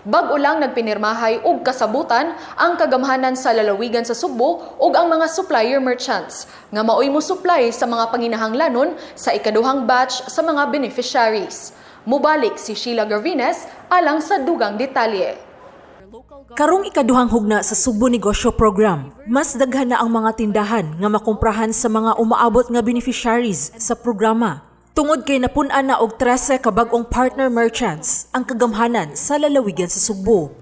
Bag-o lang nagpinirmahay og kasabutan ang kagamhanan sa lalawigan sa Subo ug ang mga supplier merchants nga maoy mo supply sa mga panginahanglanon sa ikaduhang batch sa mga beneficiaries. Mubalik si Sheila Garvines alang sa dugang detalye. Karong ikaduhang hugna sa Subo Negosyo Program, mas daghan na ang mga tindahan nga makumprahan sa mga umaabot nga beneficiaries sa programa. Tungod kay napun-an na og 13 ka bag-ong partner merchants ang kagamhanan sa lalawigan sa Subo.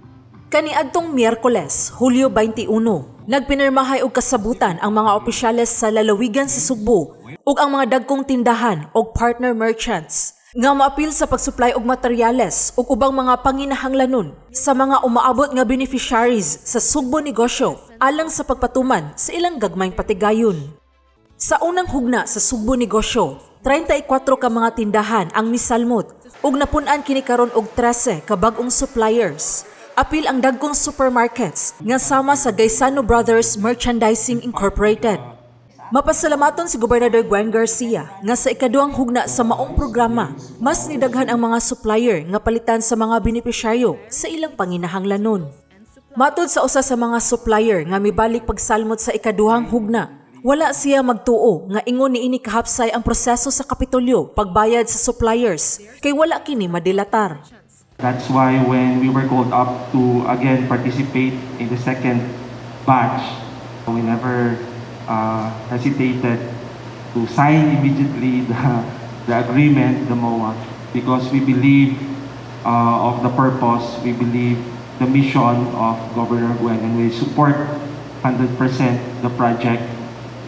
Kaniadtong Miyerkules, Hulyo 21, nagpinirmahay og kasabutan ang mga opisyales sa lalawigan sa Subo ug ang mga dagkong tindahan og partner merchants nga maapil sa pagsupply og materyales ug ubang mga panginahanglanon sa mga umaabot nga beneficiaries sa Subo Negosyo alang sa pagpatuman sa ilang gagmayng patigayon. Sa unang hugna sa Subo Negosyo, 34 ka mga tindahan ang misalmot ug napun-an kini karon og 13 ka bag-ong suppliers. Apil ang dagkong supermarkets nga sama sa Gaisano Brothers Merchandising Incorporated. Mapasalamaton si Gobernador Gwen Garcia nga sa ikaduhang hugna sa maong programa, mas nidaghan ang mga supplier nga palitan sa mga benepisyaryo sa ilang panginahanglanon. Matod sa usa sa mga supplier nga mibalik pagsalmot sa ikaduhang hugna, wala siya magtuo nga ingon niini kahapsay ang proseso sa Kapitolyo pagbayad sa suppliers kay wala kini madilatar. That's why when we were called up to again participate in the second batch, we never hesitated to sign immediately the agreement, the MOA, because we believe of the purpose, we believe the mission of Governor Gwen, and we support 100% the project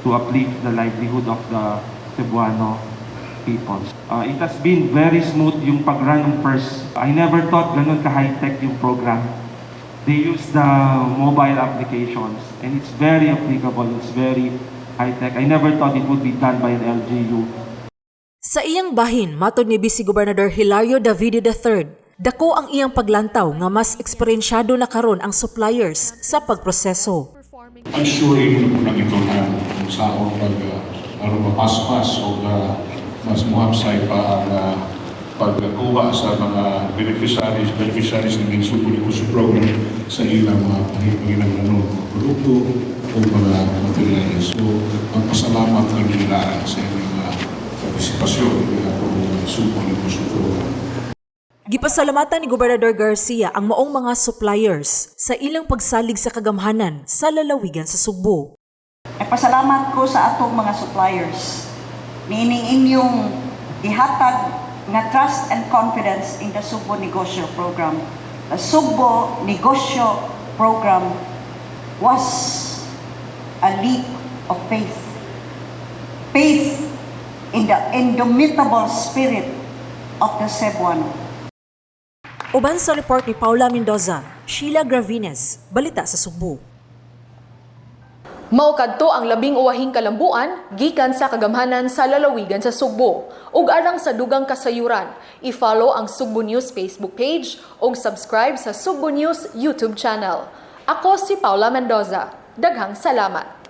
to uplift the livelihood of the Cebuano people. It has been very smooth yung pag-run ng first. I never thought ganun ka-high-tech yung program. They use the mobile applications and it's very applicable, it's very high-tech. I never thought it would be done by an LGU. Sa iyang bahin, matod ni Vice Gobernador Hilario Davide III, dako ang iyang paglantaw nga mas eksperensyado na karon ang suppliers sa pagproseso. I'm sure ito na ito na sa akong mapaspas o mas muhapsay pa ang pagkuha sa mga beneficiaries ng Subo Negosyo Program sa ilang mga panginahanglanon mga produkto o mga materyales. So, magpasalamat ang nilaan sa ilang partisipasyon ng Subo Negosyo Program. Gipasalamatan ni Gobernador Garcia ang maong mga suppliers sa ilang pagsalig sa kagamhanan sa lalawigan sa Subo. Pasalamat ko sa atong mga suppliers. Niining inyong ihatag na trust and confidence in the Subo Negosyo Program. The Subo Negosyo Program was a leap of faith. Faith in the indomitable spirit of the Cebuano. Uban sa report ni Paula Mendoza, Sheila Garvines, Balita sa Subo. Mao kadto ang labing uwahing kalambuan gikan sa kagamhanan sa lalawigan sa Subo. Ug arang sa dugang kasayuran, i-follow ang Subo News Facebook page ug subscribe sa Subo News YouTube channel. Ako si Paula Mendoza. Daghang salamat.